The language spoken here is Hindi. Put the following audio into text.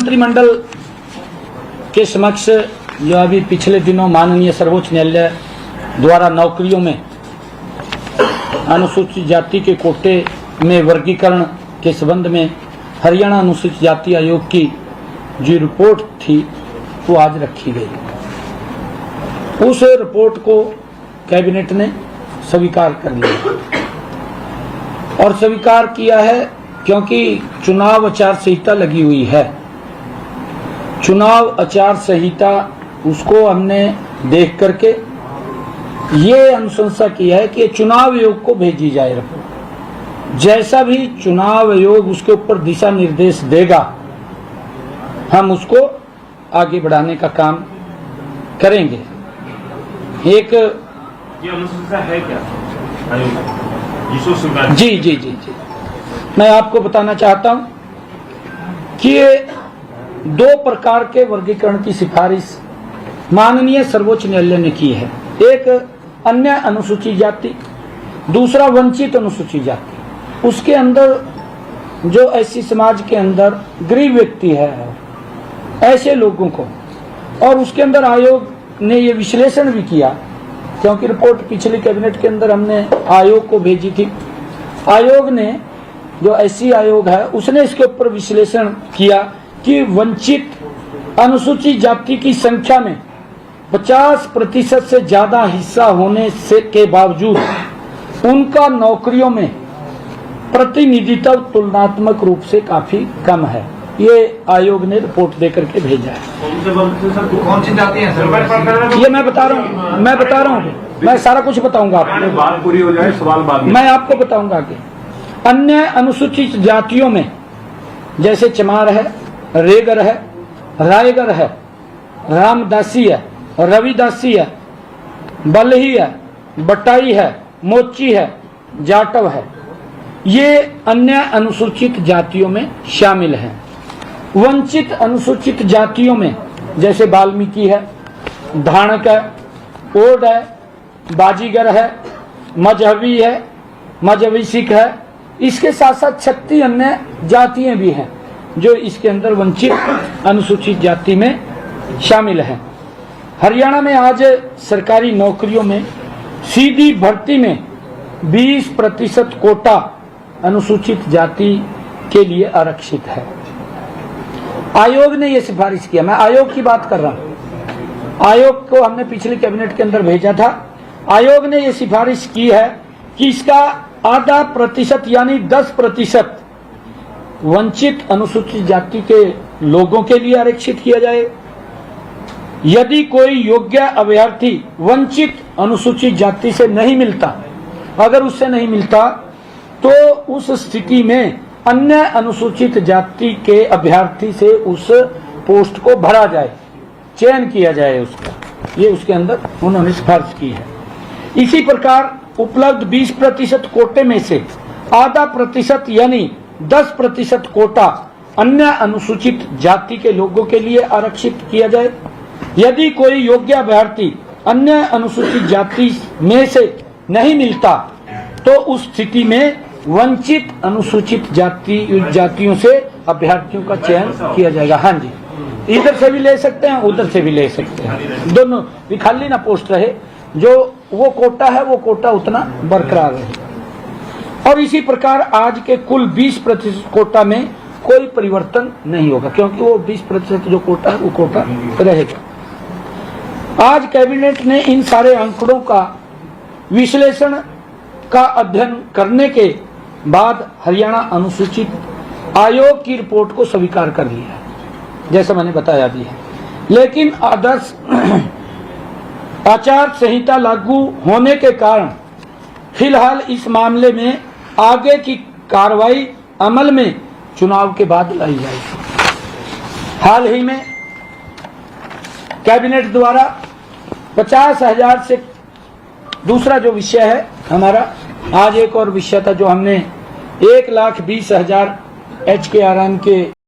मंत्रिमंडल के समक्ष जो अभी पिछले दिनों माननीय सर्वोच्च न्यायालय द्वारा नौकरियों में अनुसूचित जाति के कोटे में वर्गीकरण के संबंध में हरियाणा अनुसूचित जाति आयोग की जो रिपोर्ट थी वो आज रखी गई। उस रिपोर्ट को कैबिनेट ने स्वीकार कर लिया और स्वीकार किया है क्योंकि चुनाव आचार संहिता लगी हुई है। चुनाव आचार संहिता उसको हमने देख करके ये अनुशंसा किया है कि चुनाव आयोग को भेजी जाए रिपोर्ट। जैसा भी चुनाव आयोग उसके ऊपर दिशा निर्देश देगा हम उसको आगे बढ़ाने का काम करेंगे। एक ये अनुशंसा है क्या जी, मैं आपको बताना चाहता हूं कि ये 2 प्रकार के वर्गीकरण की सिफारिश माननीय सर्वोच्च न्यायालय ने की है। एक अन्य अनुसूचित जाति, दूसरा वंचित अनुसूचित जाति। उसके अंदर जो ऐसी समाज के अंदर गरीब व्यक्ति है ऐसे लोगों को, और उसके अंदर आयोग ने ये विश्लेषण भी किया क्योंकि रिपोर्ट पिछली कैबिनेट के अंदर हमने आयोग को भेजी थी। आयोग ने जो ऐसी आयोग है उसने इसके ऊपर विश्लेषण किया कि वंचित अनुसूचित जाति की संख्या में 50% से ज्यादा हिस्सा होने से के बावजूद उनका नौकरियों में प्रतिनिधित्व तुलनात्मक रूप से काफी कम है। ये आयोग ने रिपोर्ट देकर के भेजा है। कौन सी जाति है सर? ये मैं बता रहा हूँ मैं सारा कुछ बताऊंगा आपको। बात पूरी हो जाए सवाल बाद में मैं आपको बताऊंगा कि अन्य अनुसूचित जातियों में जैसे चमार है, रेगर है, रायगर है, रामदासी है, रविदासी है, बलही है, बटाई है, मोची है, जाटव है, ये अन्य अनुसूचित जातियों में शामिल हैं। वंचित अनुसूचित जातियों में जैसे वाल्मीकि है, धाणक है, ओड है, बाजीगर है, मजहबी है, मजहबी सिख है। इसके साथ साथ 36 अन्य जातियां भी हैं जो इसके अंदर वंचित अनुसूचित जाति में शामिल हैं। हरियाणा में आज सरकारी नौकरियों में सीधी भर्ती में 20% कोटा अनुसूचित जाति के लिए आरक्षित है। आयोग ने यह सिफारिश किया। मैं आयोग की बात कर रहा हूं। आयोग को हमने पिछली कैबिनेट के अंदर भेजा था। आयोग ने यह सिफारिश की है कि इसका आधा प्रतिशत यानी 10% वंचित अनुसूचित जाति के लोगों के लिए आरक्षित किया जाए। यदि कोई योग्य अभ्यर्थी वंचित अनुसूचित जाति से नहीं मिलता, अगर उससे नहीं मिलता तो उस स्थिति में अन्य अनुसूचित जाति के अभ्यर्थी से उस पोस्ट को भरा जाए, चयन किया जाए उसका। ये उसके अंदर उन्होंने सिफारिश की है। इसी प्रकार उपलब्ध 20% कोटे में से आधा प्रतिशत यानी 10% कोटा अन्य अनुसूचित जाति के लोगों के लिए आरक्षित किया जाए। यदि कोई योग्य अभ्यर्थी अन्य अनुसूचित जाति में से नहीं मिलता तो उस स्थिति में वंचित अनुसूचित जातियों से अभ्यर्थियों का चयन किया जाएगा। हाँ जी, इधर से भी ले सकते हैं, उधर से भी ले सकते हैं, दोनों भी खाली ना पोस्ट रहे। जो वो कोटा है वो कोटा उतना बरकरार रहे। और इसी प्रकार आज के कुल 20% कोटा में कोई परिवर्तन नहीं होगा क्योंकि वो 20% जो कोटा है वो कोटा रहेगा। आज कैबिनेट ने इन सारे आंकड़ों का विश्लेषण का अध्ययन करने के बाद हरियाणा अनुसूचित आयोग की रिपोर्ट को स्वीकार कर लिया है, जैसा मैंने बताया भी है। लेकिन आदर्श आचार संहिता लागू होने के कारण फिलहाल इस मामले में आगे की कार्रवाई अमल में चुनाव के बाद लाई जाएगी। हाल ही में कैबिनेट द्वारा 50,000 से दूसरा जो विषय है हमारा, आज एक और विषय था जो हमने 1,20,000 HKRN के